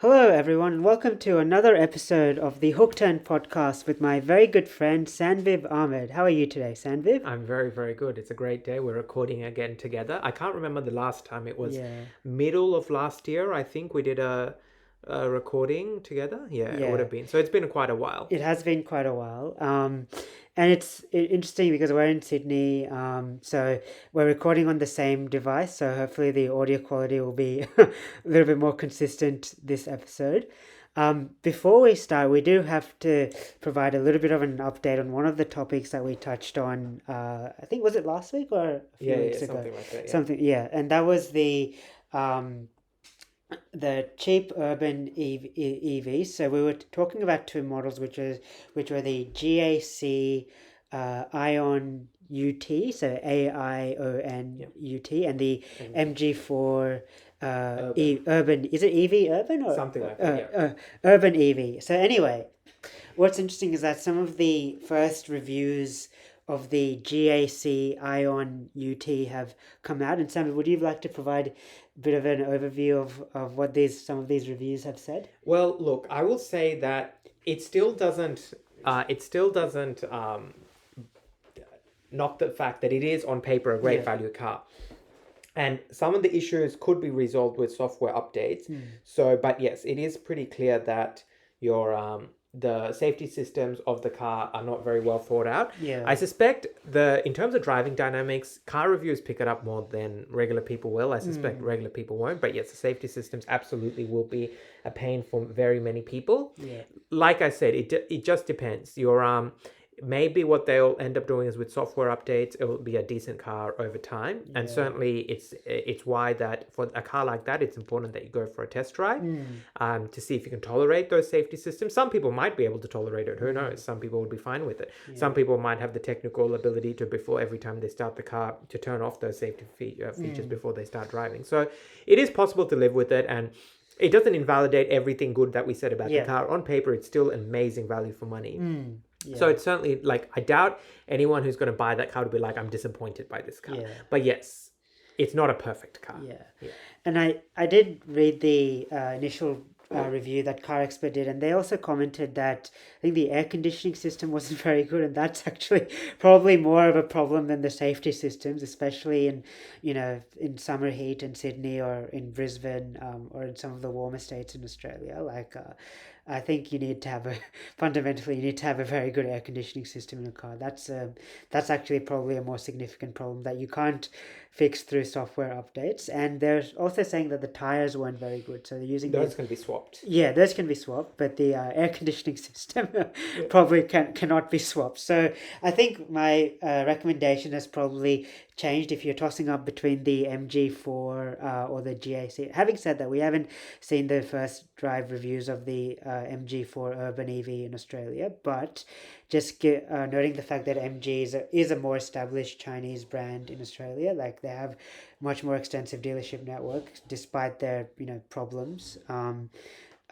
Hello, everyone, and welcome to another episode of the Hook Turn podcast with my very good friend Sanviv Ahmed. How are you today, Sanviv? I'm very, very good. It's a great day. We're recording again together. I can't remember the last time. It was Yeah, middle of last year, I think we did a recording together. Yeah, it would yeah, have been. So it's been quite a while. it has been quite a while. And it's interesting because we're in Sydney, so we're recording on the same device, so hopefully the audio quality will be a little bit more consistent this episode. Before we start, we do have to provide a little bit of an update on one of the topics that we touched on. I think was it last week or a few Yeah, weeks yeah, ago? something like that. Yeah. Something, yeah, and that was um, the cheap urban EVs. So we were talking about two models, which were the GAC Ion UT, so AION Yeah. UT, and the And MG4 urban, Urban. Is it EV Urban or something like that. Yeah. Urban EV? So anyway, what's interesting is that some of the first reviews of the GAC Ion UT have come out. And Sam, would you like to provide a bit of an overview of what some of these reviews have said? Well, look, I will say that it still doesn't. Knock the fact that it is on paper a great Yeah. value car. And some of the issues could be resolved with software updates. Hmm. So, but yes, it is pretty clear that your the safety systems of the car are not very well thought out. Yeah. I suspect in terms of driving dynamics, car reviews pick it up more than regular people will. I suspect regular people won't. But yes, the safety systems absolutely will be a pain for very many people. Yeah. Like I said, it just depends. Maybe what they'll end up doing is with software updates, it will be a decent car over time. And Yeah. certainly it's why that for a car like that, it's important that you go for a test drive to see if you can tolerate those safety systems. Some people might be able to tolerate it. Who knows? Some people would be fine with it. Some people might have the technical ability to, before every time they start the car, to turn off those safety features before they start driving. So it is possible to live with it, and it doesn't invalidate everything good that we said about Yeah. the car. On paper, it's still an amazing value for money. Yeah. So it's certainly like, I doubt anyone who's going to buy that car would be like, I'm disappointed by this car. Yeah. But yes, it's not a perfect car. Yeah. And I did read the initial review that Car Expert did, and they also commented that I think the air conditioning system wasn't very good, and that's actually probably more of a problem than the safety systems, especially in summer heat in Sydney or in Brisbane, or in some of the warmer states in Australia. I think fundamentally you need to have a very good air conditioning system in a car. That's actually probably a more significant problem that you can't fix through software updates. And they're also saying that the tires weren't very good, so they're using Those can be swapped. yeah, those can be swapped, but the air conditioning system probably cannot be swapped. So I think my recommendation has probably changed if you're tossing up between the MG4 or the GAC. Having said that, we haven't seen the first drive reviews of the MG4 Urban EV in Australia, but just noting the fact that MG is a more established Chinese brand in Australia. Like, they have much more extensive dealership network despite their problems.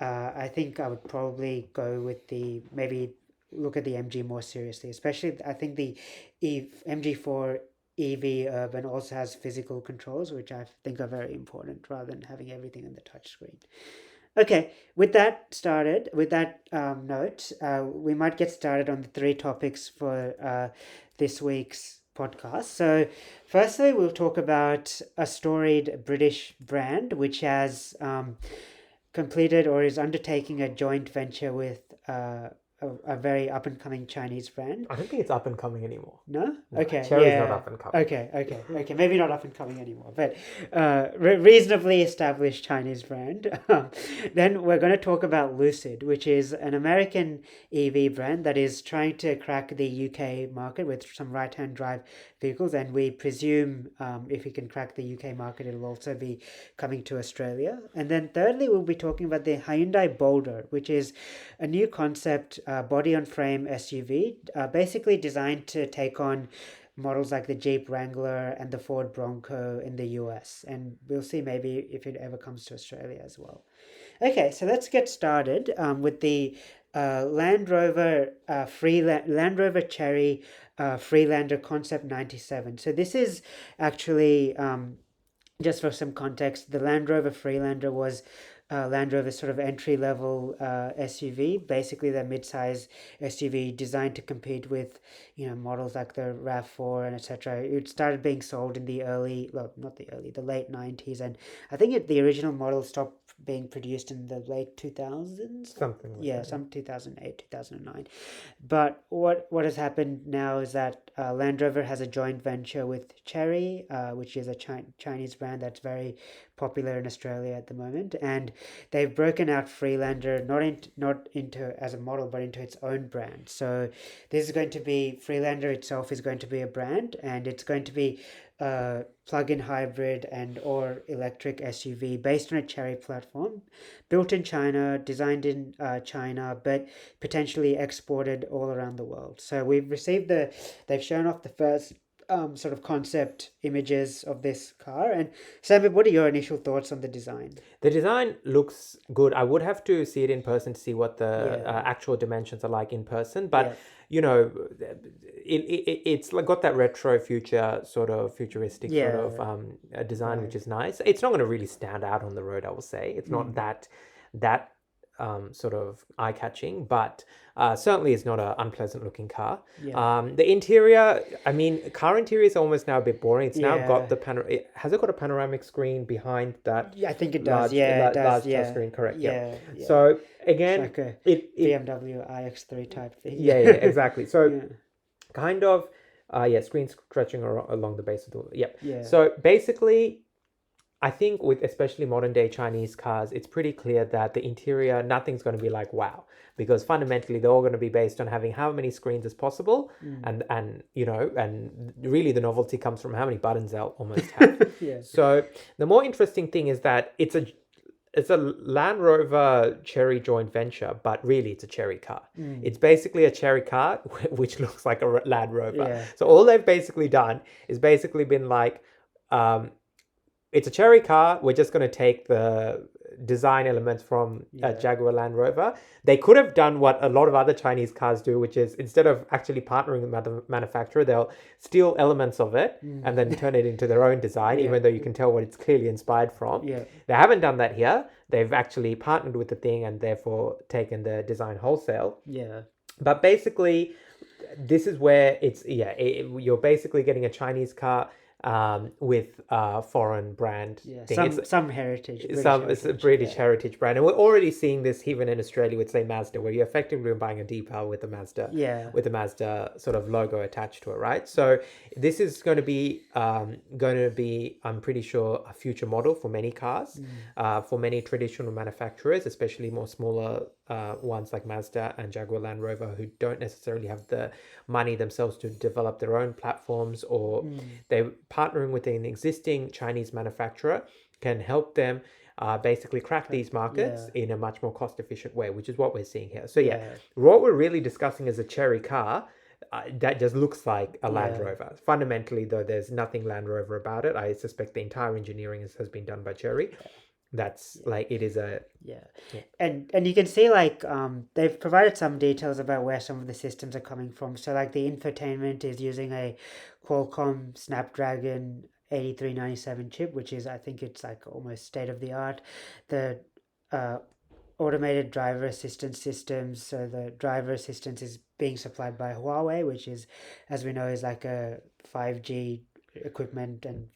I think I would probably go with maybe look at the MG more seriously. Especially, I think the MG4 EV Urban also has physical controls, which I think are very important, rather than having everything on the touchscreen. Okay, with that note, we might get started on the three topics for this week's podcast. So, firstly, we'll talk about a storied British brand which has completed or is undertaking a joint venture with a very up and coming Chinese brand. I don't think it's up and coming anymore. No? No, Okay. Chery's Yeah. not up and coming. Okay. Maybe not up and coming anymore, but reasonably established Chinese brand. Then we're going to talk about Lucid, which is an American EV brand that is trying to crack the UK market with some right-hand drive vehicles, and we presume if we can crack the UK market, it'll also be coming to Australia. And then thirdly, we'll be talking about the Hyundai Boulder, which is a new concept body-on-frame SUV, basically designed to take on models like the Jeep Wrangler and the Ford Bronco in the US. And we'll see maybe if it ever comes to Australia as well. Okay, so let's get started with the Land Rover Land Rover Chery Freelander Concept 97. So this is actually, just for some context, the Land Rover Freelander was Land Rover sort of entry level SUV, basically the mid-size SUV designed to compete with models like the RAV4 and etc. It started being sold in the the late 90s, and I think the original model stopped being produced in the late 2000s. Something like that. Some 2008, 2009. But what has happened now is that Land Rover has a joint venture with Chery, which is a Chinese brand that's very popular in Australia at the moment, and they've broken out Freelander not into as a model but into its own brand. So this is going to be Freelander itself is going to be a brand, and it's going to be a plug-in hybrid and or electric SUV based on a Chery platform, built in China, designed in China, but potentially exported all around the world. So they've shown off the first sort of concept images of this car. And Sam, what are your initial thoughts on the design? The design looks good. I would have to see it in person to see what the actual dimensions are like in person, but it's like got that retro futuristic sort of design, which is nice. It's not going to really stand out on the road, I will say. It's not that sort of eye-catching, but certainly is not an unpleasant looking car. The interior, car interior is almost now a bit boring. It's now got has it got a panoramic screen behind that? Yeah, I think it does. It does. Large screen, correct. So again, it's like a BMW iX3 type thing. Exactly. So kind of screen stretching along the base of the So basically, I think with especially modern day Chinese cars, it's pretty clear that the interior, nothing's going to be like wow, because fundamentally they're all going to be based on having how many screens as possible, and really the novelty comes from how many buttons they'll almost have. So the more interesting thing is that it's a Land Rover Chery joint venture, but really it's a Chery car. It's basically a Chery car which looks like a Land Rover. So all they've basically done is basically been like, it's a Chery car. We're just going to take the design elements from Jaguar Land Rover. They could have done what a lot of other Chinese cars do, which is instead of actually partnering with the manufacturer, they'll steal elements of it and then turn it into their own design, even though you can tell what it's clearly inspired from. They haven't done that here. They've actually partnered with the thing and therefore taken the design wholesale. But basically, this is where you're basically getting a Chinese car with foreign brand thing. Some heritage. It's a British heritage brand. And we're already seeing this even in Australia with, say, Mazda, where you're effectively buying a decal with the Mazda sort of logo attached to it, right? So this is going to be I'm pretty sure, a future model for many cars, for many traditional manufacturers, especially more smaller ones like Mazda and Jaguar Land Rover, who don't necessarily have the money themselves to develop their own platforms, or they're partnering with an existing Chinese manufacturer can help them basically crack these markets in a much more cost-efficient way, which is what we're seeing here. So what we're really discussing is a Chery car that just looks like a Land Rover. Fundamentally, though, there's nothing Land Rover about it. I suspect the entire engineering has been done by Chery. That's like, it is a and you can see like they've provided some details about where some of the systems are coming from. So like the infotainment is using a Qualcomm Snapdragon 8397 chip, which is, I think it's like almost state of the art. The automated driver assistance systems, so the driver assistance is being supplied by Huawei, which is, as we know, is like a 5G equipment and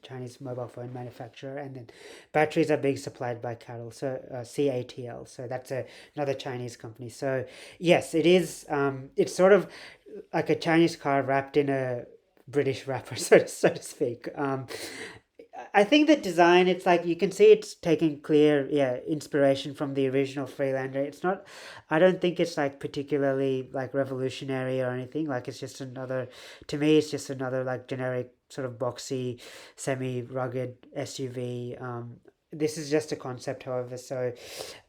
Chinese mobile phone manufacturer. And then batteries are being supplied by CATL, so CATL, so that's another Chinese company. So yes, it is it's sort of like a Chinese car wrapped in a British wrapper, so to speak. I think the design, it's like you can see it's taking clear inspiration from the original Freelander. It's not, I don't think it's like particularly like revolutionary or anything. Like it's just another, to me it's just another like generic sort of boxy semi-rugged SUV. This is just a concept, however, so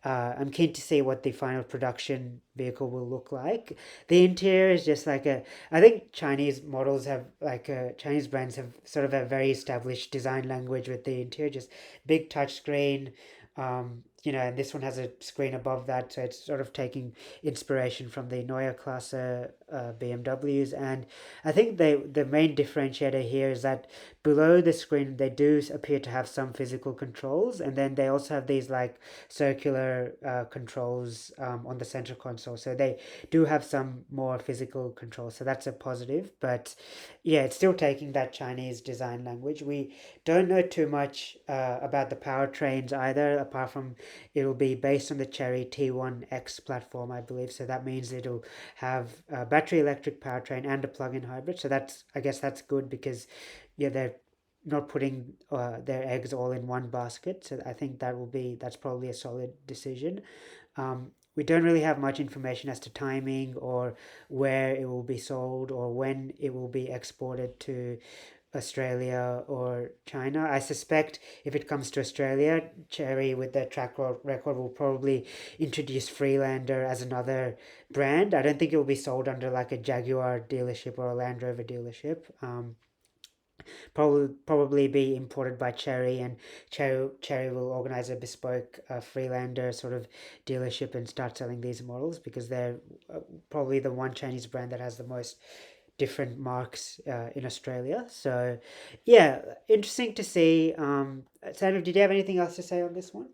I'm keen to see what the final production vehicle will look like. The interior is just like I think Chinese models have Chinese brands have sort of a very established design language with the interior, just big touchscreen, and this one has a screen above that, so it's sort of taking inspiration from the Neue Klasse BMWs. And I think the main differentiator here is that below the screen they do appear to have some physical controls, and then they also have these like circular controls on the center console, so they do have some more physical controls, so that's a positive. But yeah, it's still taking that Chinese design language. We don't know too much about the powertrains either, apart from it'll be based on the Chery T1X platform, I believe. So that means it'll have a battery electric powertrain and a plug-in hybrid. So I guess that's good, because yeah, they're not putting their eggs all in one basket. So I think that's probably a solid decision. We don't really have much information as to timing or where it will be sold or when it will be exported to Australia or China. I suspect if it comes to Australia, Chery with their track record will probably introduce Freelander as another brand. I don't think it will be sold under like a Jaguar dealership or a Land Rover dealership. Probably be imported by Chery, and Chery will organize a bespoke Freelander sort of dealership and start selling these models, because they're probably the one Chinese brand that has the most different marks in Australia. So yeah, interesting to see. Samuel, did you have anything else to say on this one?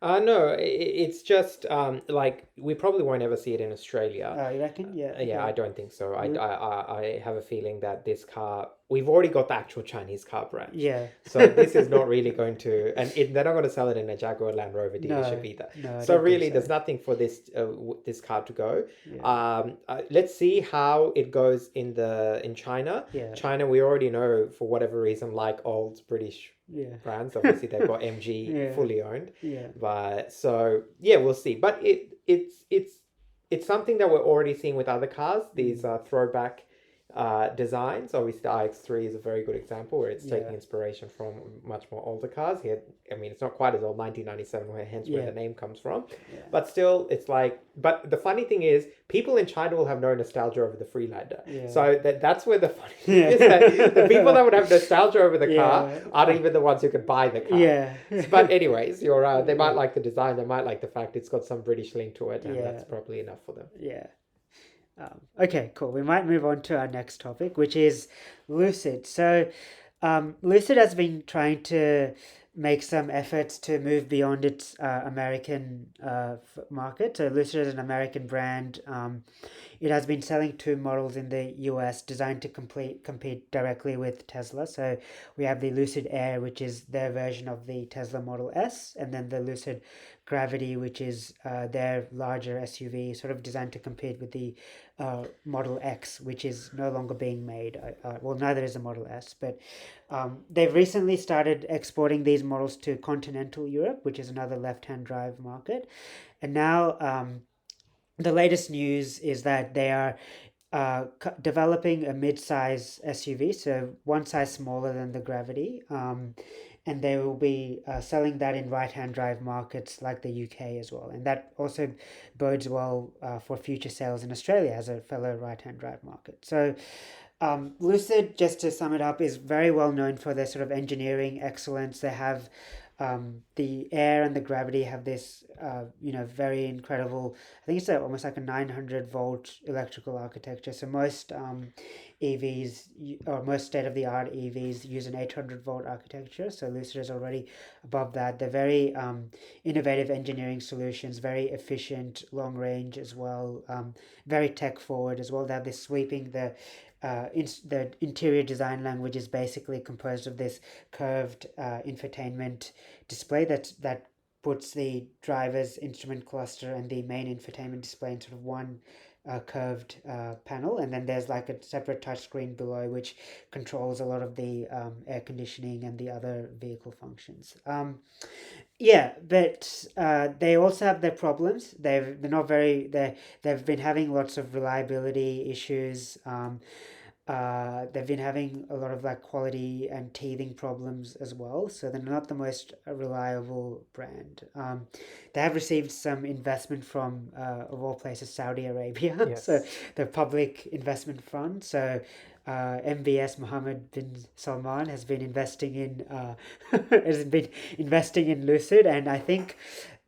No, it's just like we probably won't ever see it in Australia. You reckon? Yeah. Yeah, I Okay. don't think so. I have a feeling that this car, we've already got the actual Chinese car brand. Yeah. So this is not really going to, and they're not going to sell it in a Jaguar Land Rover dealership No. either. No, I So don't think really, so. there's nothing for this car to go. Yeah. Let's see how it goes in China. Yeah. China, we already know for whatever reason, like old British Yeah. brands. Obviously, they've got MG Yeah. fully owned. Yeah. But so yeah, we'll see. But it's something that we're already seeing with other cars. These throwback designs. Obviously, the iX3 is a very good example where it's taking Yeah. inspiration from much more older cars. Here, I mean, it's not quite as old, 1997, hence where Yeah. the name comes from. Yeah. But still, it's like. But the funny thing is, people in China will have no nostalgia over the Freelander. Yeah. So that's where the funny thing is, that the people that would have nostalgia over the car Yeah. aren't even the ones who could buy the car. Yeah. But anyways, they might like the design, they might like the fact it's got some British link to it, and Yeah. that's probably enough for them. Yeah. Okay, cool. We might move on to our next topic, which is Lucid. So, Lucid has been trying to make some efforts to move beyond its American market. So, Lucid is an American brand. It has been selling two models in the US designed to compete directly with Tesla. So, we have the Lucid Air, which is their version of the Tesla Model S, and then the Lucid Gravity, which is their larger SUV, sort of designed to compete with the Model X, which is no longer being made. Well, neither is the Model S, but they've recently started exporting these models to continental Europe, which is another left-hand drive market. And now the latest news is that they are developing a mid-size SUV, so one size smaller than the Gravity, and they will be selling that in right-hand drive markets like the UK as well, and that also bodes well for future sales in Australia as a fellow right-hand drive market. So Lucid, just to sum it up, is very well known for their sort of engineering excellence. They have the Air and the Gravity have this, very incredible. I think it's almost like a 900-volt electrical architecture. So most EVs or most state-of-the-art EVs use an 800-volt architecture. So Lucid is already above that. They're very innovative engineering solutions, very efficient, long range as well, very tech-forward as well. They have this sweeping the interior design language is basically composed of this curved infotainment display that puts the driver's instrument cluster and the main infotainment display in sort of one curved panel, and then there's like a separate touchscreen below which controls a lot of the air conditioning and the other vehicle functions. But they also have their problems. They're not very. They've been having lots of reliability issues. They've been having a lot of like quality and teething problems as well, so they're not the most reliable brand. They have received some investment from, of all places, Saudi Arabia, Yes. so the public investment fund. So MBS Mohammed bin Salman has been investing in Lucid, and I think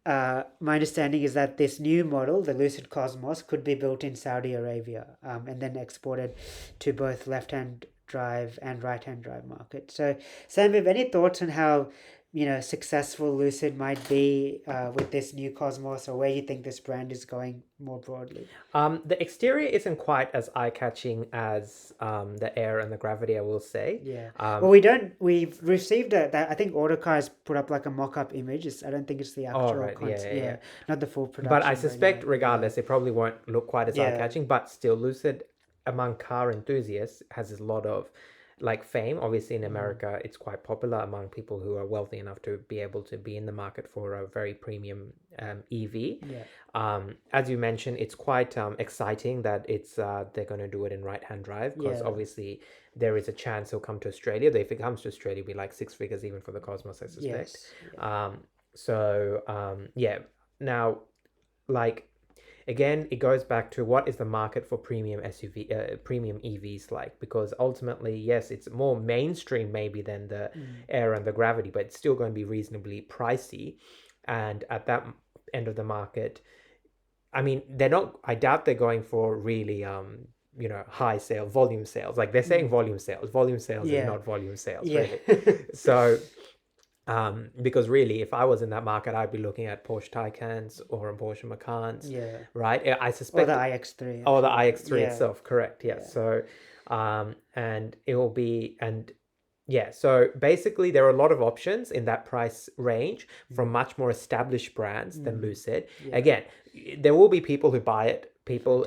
my understanding is that this new model, the Lucid Cosmos, could be built in Saudi Arabia, and then exported to both left-hand drive and right-hand drive market. So, Sam, have any thoughts on how successful Lucid might be with this new Cosmos, or where you think this brand is going more broadly? The exterior isn't quite as eye-catching as the Air and the Gravity, I will say. Yeah. Well, we've received that. I think Autocar has put up like a mock-up image. I don't think it's the actual right. Yeah. not the full production. But I version suspect, yet. regardless, it probably won't look quite as Yeah. eye-catching. But still, Lucid, among car enthusiasts, has a lot of like fame. Obviously, in America, it's quite popular among people who are wealthy enough to be able to be in the market for a very premium EV. Yeah. As you mentioned, it's quite exciting that it's they're going to do it in right-hand drive, because Yeah. obviously there is a chance he'll come to Australia. If it comes to Australia, it'll be like 6 figures even for the Cosmos, I suspect. Yes. Yeah. Now, like, again, it goes back to what is the market for premium premium EVs like? Because ultimately, yes, it's more mainstream maybe than the Air and the Gravity, but it's still going to be reasonably pricey. And at that end of the market, I mean, I doubt they're going for really, high volume sales. Like, they're saying volume sales. Volume sales is not volume sales, really. So, because really, if I was in that market, I'd be looking at Porsche Taycans or Porsche Macans, right? I suspect, or the iX3. or the iX3 Yeah. itself, correct? Yeah. So, and it will be, and yeah, so basically there are a lot of options in that price range from much more established brands than Lucid. Again, there will be people who buy it, people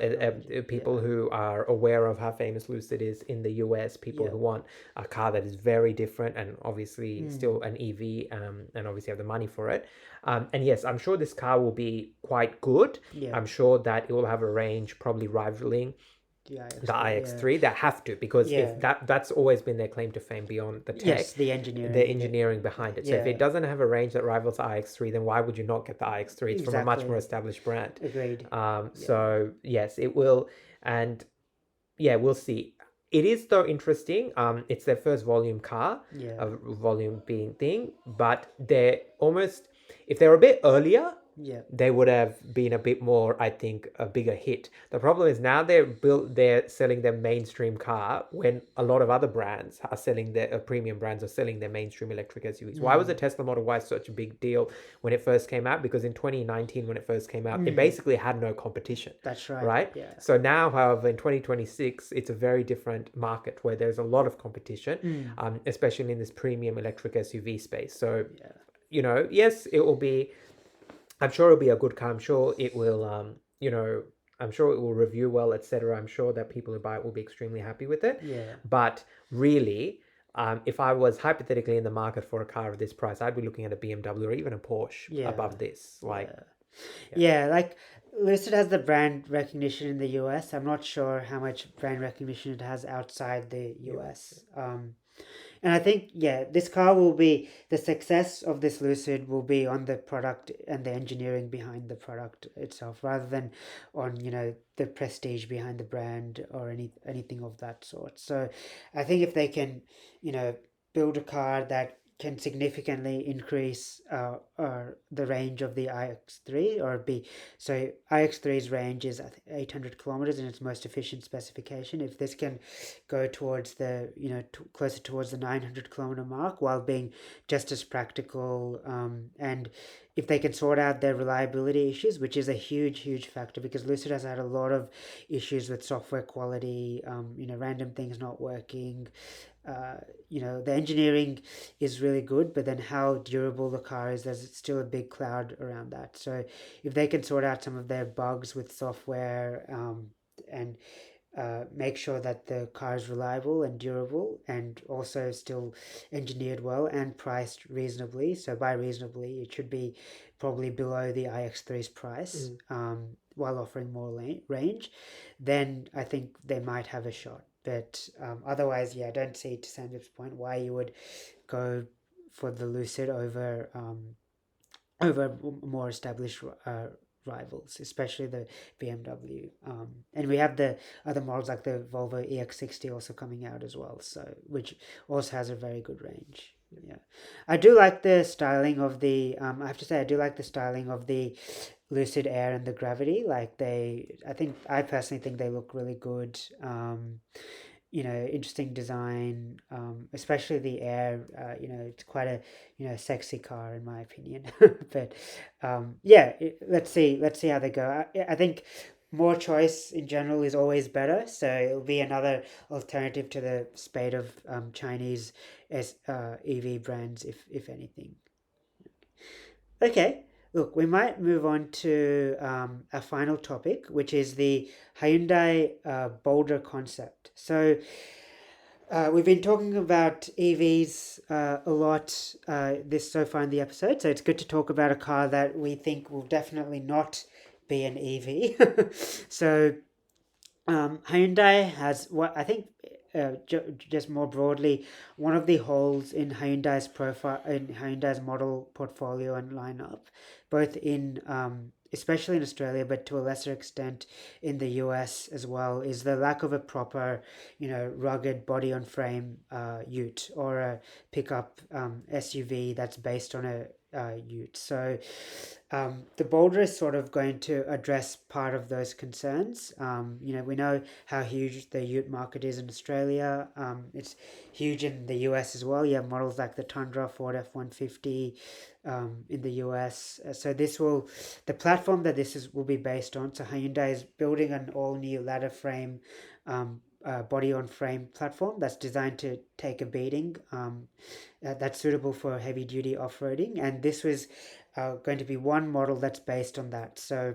who are aware of how famous Lucid is in the US, people who want a car that is very different and obviously still an EV, and obviously have the money for it. And yes, I'm sure this car will be quite good. I'm sure that it will have a range probably rivaling the iX3. That have to, because if that's always been their claim to fame beyond the tech, the engineering behind it. So if it doesn't have a range that rivals the iX3, then why would you not get the iX3? It's from a much more established brand. Agreed. So yes, it will, and yeah, we'll see. It is though interesting. It's their first volume car, a volume being thing, but they're almost, if they're a bit earlier, they would have been a bit more, I think, a bigger hit. The problem is now they're selling their mainstream car when a lot of other brands are selling their premium brands are selling their mainstream electric SUVs. Why was the Tesla Model Y such a big deal when it first came out? Because in 2019, when it first came out, it basically had no competition. That's right. Right? Yeah. So now, however, in 2026, it's a very different market where there's a lot of competition, especially in this premium electric SUV space. So, yes, it will be, I'm sure it'll be a good car. I'm sure it will, I'm sure it will review well, etc. I'm sure that people who buy it will be extremely happy with it. But really, if I was hypothetically in the market for a car of this price, I'd be looking at a BMW or even a Porsche above this. Like, like Lucid has the brand recognition in the US. I'm not sure how much brand recognition it has outside the US. And I think, this car will be, the success of this Lucid will be on the product and the engineering behind the product itself, rather than on, the prestige behind the brand or anything of that sort. So I think if they can, build a car that can significantly increase the range of the iX3 or B. So iX3's range is 800 kilometers in its most efficient specification. If this can go towards the, closer towards the 900 kilometer mark while being just as practical, and if they can sort out their reliability issues, which is a huge factor, because Lucid has had a lot of issues with software quality, random things not working. The engineering is really good, but then how durable the car is, there's still a big cloud around that. So if they can sort out some of their bugs with software, and make sure that the car is reliable and durable, and also still engineered well and priced reasonably. So by reasonably, it should be probably below the iX3's price, while offering more range, then I think they might have a shot. But otherwise, I don't see, to Sandeep's point, why you would go for the Lucid over more established rivals, especially the BMW. And we have the other models like the Volvo EX60 also coming out as well, so which also has a very good range. Yeah, I do like the styling of the. I have to say, I do like the styling of the Lucid Air and the Gravity. Like I personally think they look really good. Interesting design. Especially the Air. It's quite a sexy car in my opinion. But yeah, let's see how they go. I think more choice in general is always better. So it'll be another alternative to the spate of Chinese EV brands, if anything. Okay, look, we might move on to our final topic, which is the Hyundai Boulder concept. So we've been talking about EVs a lot this so far in the episode, so it's good to talk about a car that we think will definitely not be an EV. So Hyundai has what I think, just more broadly, one of the holes in Hyundai's profile, in Hyundai's model portfolio and lineup, both in especially in Australia, but to a lesser extent in the US as well, is the lack of a proper, rugged body on frame ute or a pickup SUV that's based on a ute. So the Boulder is sort of going to address part of those concerns. We know how huge the ute market is in Australia. It's huge in the US as well. You have models like the Tundra, Ford F-150 in the US. So the platform that will be based on. So Hyundai is building an all-new ladder frame body on frame platform that's designed to take a beating, that's suitable for heavy duty off-roading, and this was going to be one model that's based on that. So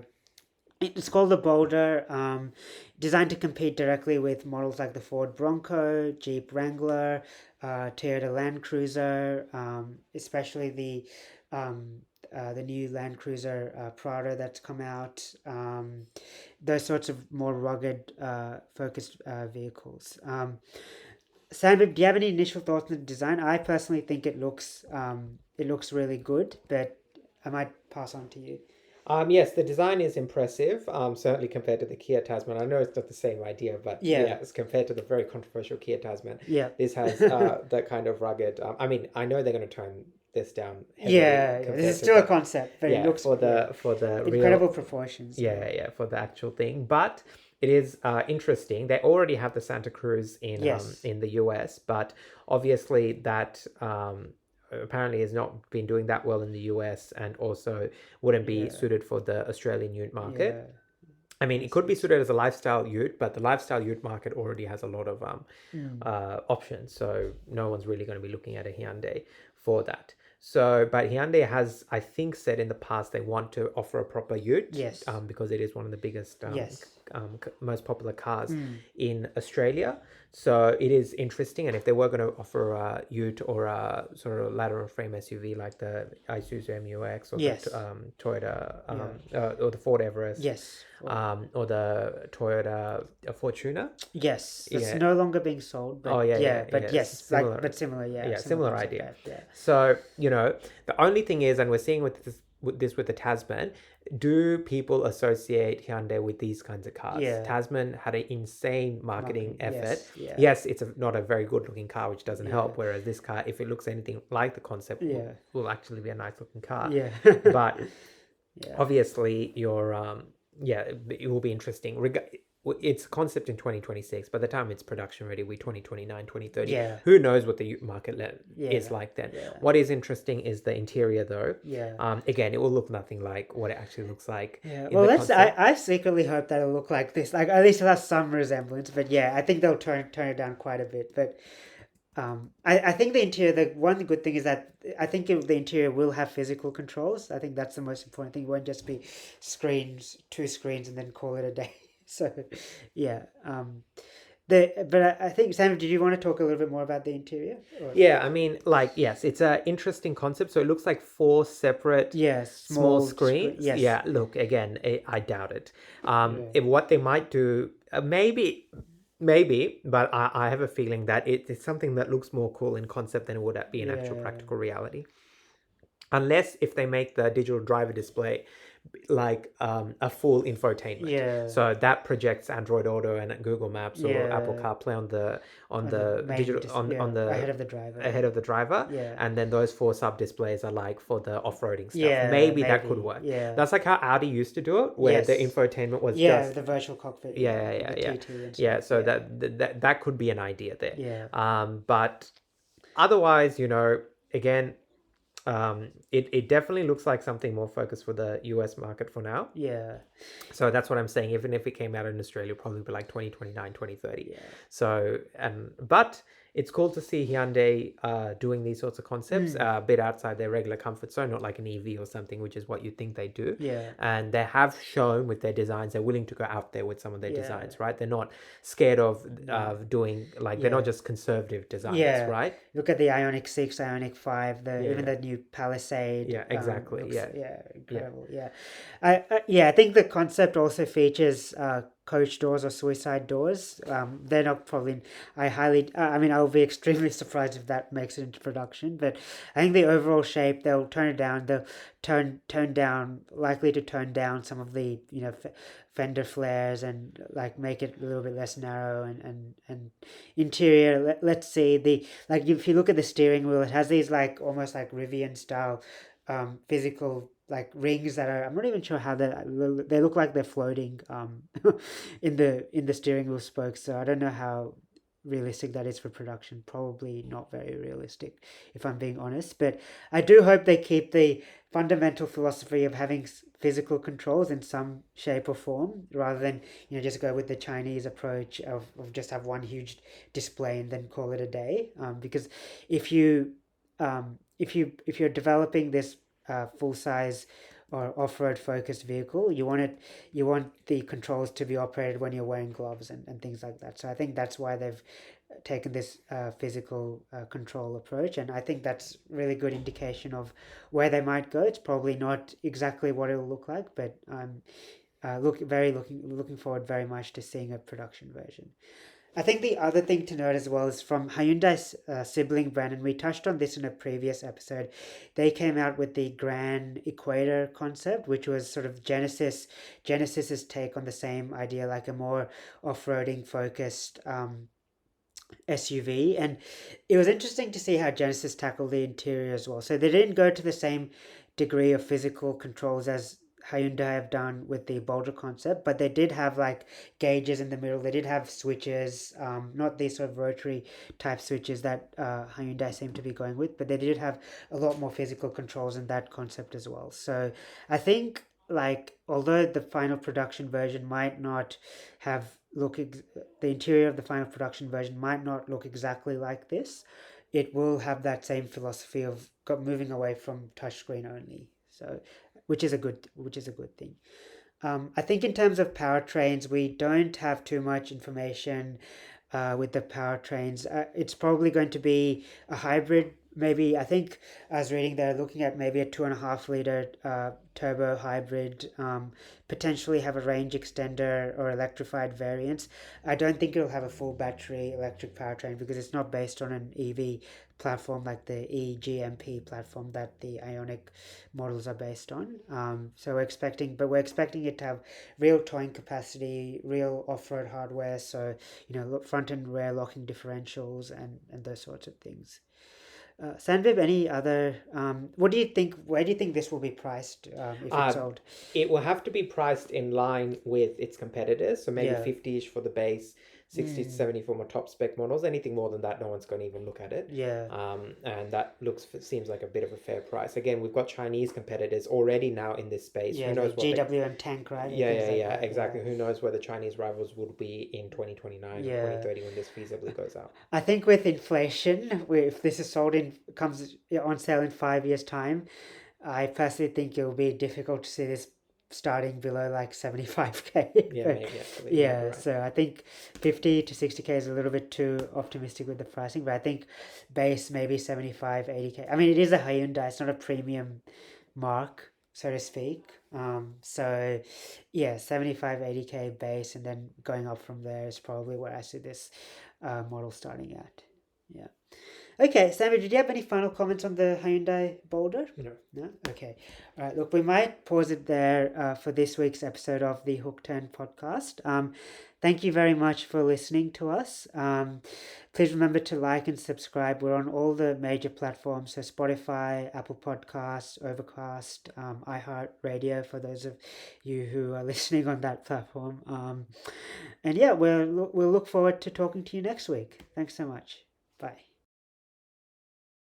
it's called the Boulder, designed to compete directly with models like the Ford Bronco, Jeep Wrangler, Toyota LandCruiser, especially the new LandCruiser Prado that's come out. Those sorts of more rugged, focused vehicles. Sam, do you have any initial thoughts on the design? I personally think it looks really good, but I might pass on to you. Yes, the design is impressive, certainly compared to the Kia Tasman. I know it's not the same idea, but Yeah. yes, compared to the very controversial Kia Tasman, Yeah. this has that kind of rugged. I mean, I know they're going to tone this down heavily Yeah, this compared is to still a the, concept, but it yeah, looks for the incredible real, proportions. yeah, for the actual thing. But it is interesting. They already have the Santa Cruz Yes. in the US, but obviously that apparently has not been doing that well in the US, and also wouldn't be Yeah. suited for the Australian ute market. Yeah. I mean, it could be suited as a lifestyle ute, but the lifestyle ute market already has a lot of options, so no one's really going to be looking at a Hyundai for that. So, but Hyundai has, I think, said in the past they want to offer a proper ute, Yes. because it is one of the biggest, Yes. most popular cars in Australia. So it is interesting, and if they were going to offer a ute or a sort of lateral frame SUV like the Isuzu MUX or Yes. the Toyota or the Ford Everest, Yes. or the Toyota Fortuner. Yes. It's Yeah. no longer being sold, but Oh, yeah, but yeah, yes, similar. but similar, yeah. Yeah, similar concept, idea. Yeah. So, the only thing is, and we're seeing with the Tasman, do people associate Hyundai with these kinds of cars? Yeah. Tasman had an insane marketing effort. Yes. Yeah. Yes, it's not a very good looking car, which doesn't Yeah. help. Whereas this car, if it looks anything like the concept, Yeah. will actually be a nice looking car. Yeah. But Yeah. obviously, it will be interesting. It's a concept in 2026. By the time it's production ready, we're 2029, 2030. Yeah. Who knows what the market is Yeah. like then? Yeah. What is interesting is the interior, though. Yeah. Again, it will look nothing like what it actually looks like. Yeah. in Well, the let's. concept. I secretly hope that it'll look like this. Like at least it'll have some resemblance. But yeah, I think they'll turn it down quite a bit. But I think the interior. The one good thing is that I think the interior will have physical controls. I think that's the most important thing. It won't just be two screens, and then call it a day. So, yeah. But I think, Sam, did you want to talk a little bit more about the interior? Yeah, I mean, yes, it's an interesting concept. So it looks like 4 separate small screens. Yes. Yeah, look, again, I doubt it. If what they might do, maybe, but I have a feeling that it's something that looks more cool in concept than it would be in actual practical reality. Unless if they make the digital driver display like a full infotainment. Yeah. So that projects Android Auto and Google Maps or Apple Yeah. CarPlay on the On the main digital on the ahead of the driver. ahead of the driver, Yeah. and then those 4 sub displays are like for the off-roading stuff. Yeah, Maybe that could maybe. work. Yeah. That's like how Audi used to do it, where the Yes. infotainment was Yeah, just the virtual cockpit. yeah, with yeah, the yeah, TT and yeah. stuff. So yeah. that could be an idea there. Yeah. But otherwise, again, it definitely looks like something more focused for the US market for now. Yeah. So that's what I'm saying. Even if it came out in Australia, it'll probably be like 2029, 2030. Yeah. So, but it's cool to see Hyundai doing these sorts of concepts a bit outside their regular comfort zone, not like an EV or something, which is what you think they do. Yeah. And they have shown with their designs, they're willing to go out there with some of their Yeah. designs, right? They're not scared of doing, like, they're not Yeah. just conservative designers, Yeah. right? Look at the Ioniq 6, Ioniq 5, Yeah. even the new Palisade. Yeah, exactly. Looks, Yeah. incredible. Yeah. I think the concept also features coach doors or suicide doors. They're not probably. I'll be extremely surprised if that makes it into production. But I think the overall shape, they'll tone it down. They'll likely to tone down some of the fender flares and like make it a little bit less narrow and interior. Let's see if you look at the steering wheel, it has these like almost like Rivian style physical like rings that are, I'm not even sure how they look like they're floating in the steering wheel spokes. So I don't know how realistic that is for production. Probably not very realistic, if I'm being honest. But I do hope they keep the fundamental philosophy of having physical controls in some shape or form, rather than just go with the Chinese approach of just have one huge display and then call it a day. Because if you're developing this full size or off-road focused vehicle, you want the controls to be operated when you're wearing gloves and things like that. So I think that's why they've taken this physical control approach, and I think that's really good indication of where they might go. It's probably not exactly what it will look like, but I'm looking forward very much to seeing a production version. I think the other thing to note as well is from Hyundai's sibling brand, and we touched on this in a previous episode. They came out with the Grand Equator concept, which was sort of Genesis's take on the same idea, like a more off-roading focused SUV. And it was interesting to see how Genesis tackled the interior as well. So they didn't go to the same degree of physical controls as Hyundai have done with the Boulder concept, but they did have like gauges in the middle. They did have switches, not these sort of rotary type switches that Hyundai seem to be going with, but they did have a lot more physical controls in that concept as well. So I think although the final production version might not have the interior of the final production version might not look exactly like this, it will have that same philosophy of moving away from touchscreen only. So which is a good thing. I think in terms of powertrains, we don't have too much information with the powertrains. It's probably going to be a hybrid. Maybe, I think I was reading they're looking at maybe a 2.5 liter turbo hybrid, potentially have a range extender or electrified variants. I don't think it'll have a full battery electric powertrain because it's not based on an EV platform like the eGMP platform that the Ioniq models are based on. So we're expecting it to have real towing capacity, real off-road hardware, so front and rear locking differentials and those sorts of things. Sanvib, any other? What do you think? Where do you think this will be priced if it's sold? It will have to be priced in line with its competitors, so maybe Yeah. 50-ish for the base, 60 to 70 for more top spec models. Anything more than that, no one's going to even look at it. Yeah. And that seems like a bit of a fair price. Again, we've got Chinese competitors already now in this space. Yeah, Who knows the GWM tank, right? Yeah, exactly. Who knows where the Chinese rivals will be in 2029 or Yeah. 2030 when this feasibly goes out. I think with inflation, if this is comes on sale in 5 years' time, I personally think it will be difficult to see this starting below like 75k. Yeah, But, maybe actually. yeah, Right. so I think 50 to 60k is a little bit too optimistic with the pricing, but I think base maybe 75, 80k. I mean, it is a Hyundai, it's not a premium mark, so to speak. So yeah, 75, 80k base, and then going up from there is probably where I see this model starting at. Yeah. Okay, Sammy, did you have any final comments on the Hyundai Boulder? No. No? Okay. All right, look, we might pause it there for this week's episode of the Hook Turn podcast. Thank you very much for listening to us. Please remember to like and subscribe. We're on all the major platforms, so Spotify, Apple Podcasts, Overcast, iHeartRadio, for those of you who are listening on that platform. And yeah, we'll look forward to talking to you next week. Thanks so much. Bye.